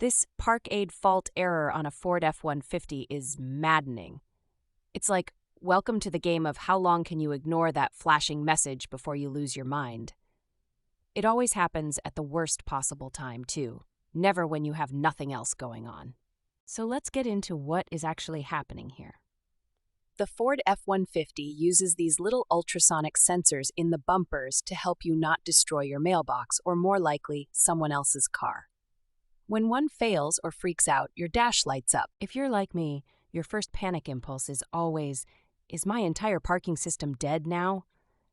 This park aid fault error on a Ford F-150 is maddening. It's like, welcome to the game of how long can you ignore that flashing message before you lose your mind. It always happens at the worst possible time, too, never when you have nothing else going on. So let's get into what is actually happening here. The Ford F-150 uses these little ultrasonic sensors in the bumpers to help you not destroy your mailbox or, more likely, someone else's car. When one fails or freaks out, your dash lights up. If you're like me, your first panic impulse is always, is my entire parking system dead now?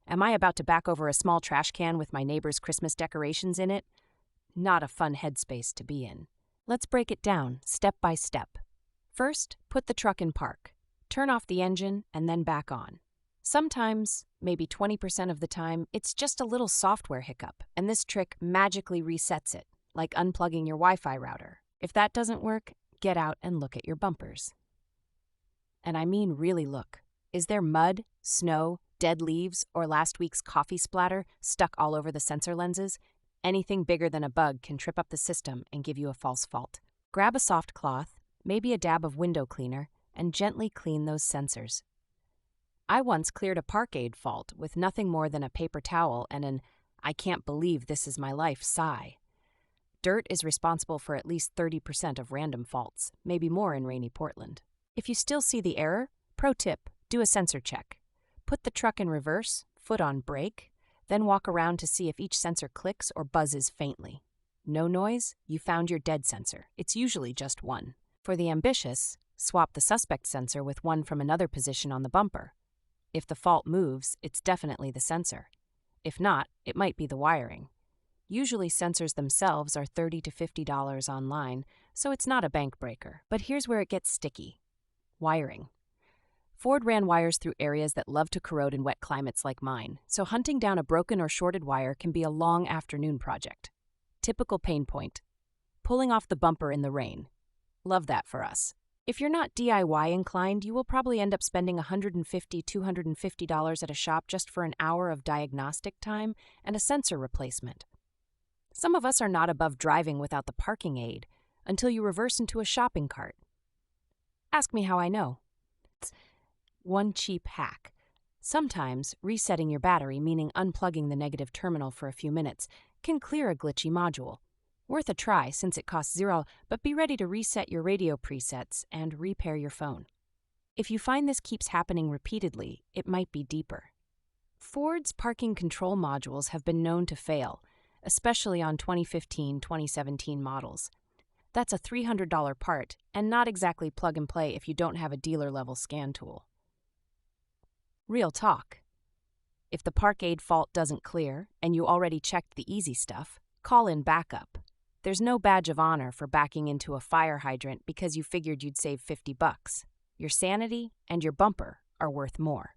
Am I about to back over a small trash can with my neighbor's Christmas decorations in it? Not a fun headspace to be in. Let's break it down, step by step. First, put the truck in park. Turn off the engine and then back on. Sometimes, maybe 20% of the time, it's just a little software hiccup, and this trick magically resets it, like unplugging your Wi-Fi router. If that doesn't work, get out and look at your bumpers. And I mean really look. Is there mud, snow, dead leaves, or last week's coffee splatter stuck all over the sensor lenses? Anything bigger than a bug can trip up the system and give you a false fault. Grab a soft cloth, maybe a dab of window cleaner, and gently clean those sensors. I once cleared a park aid fault with nothing more than a paper towel and an "I can't believe this is my life" sigh. Dirt is responsible for at least 30% of random faults, maybe more in rainy Portland. If you still see the error, pro tip, do a sensor check. Put the truck in reverse, foot on brake, then walk around to see if each sensor clicks or buzzes faintly. No noise? You found your dead sensor. It's usually just one. For the ambitious, swap the suspect sensor with one from another position on the bumper. If the fault moves, it's definitely the sensor. If not, it might be the wiring. Usually sensors themselves are $30 to $50 online, so it's not a bank breaker. But here's where it gets sticky. Wiring. Ford ran wires through areas that love to corrode in wet climates like mine, so hunting down a broken or shorted wire can be a long afternoon project. Typical pain point. Pulling off the bumper in the rain. Love that for us. If you're not DIY inclined, you will probably end up spending $150 to $250 at a shop just for an hour of diagnostic time and a sensor replacement. Some of us are not above driving without the parking aid until you reverse into a shopping cart. Ask me how I know. It's one cheap hack. Sometimes resetting your battery, meaning unplugging the negative terminal for a few minutes, can clear a glitchy module. Worth a try since it costs $0, but be ready to reset your radio presets and repair your phone. If you find this keeps happening repeatedly, it might be deeper. Ford's parking control modules have been known to fail, especially on 2015-2017 models. That's a $300 part, and not exactly plug and play if you don't have a dealer-level scan tool. Real talk. If the park aid fault doesn't clear, and you already checked the easy stuff, call in backup. There's no badge of honor for backing into a fire hydrant because you figured you'd save $50. Your sanity and your bumper are worth more.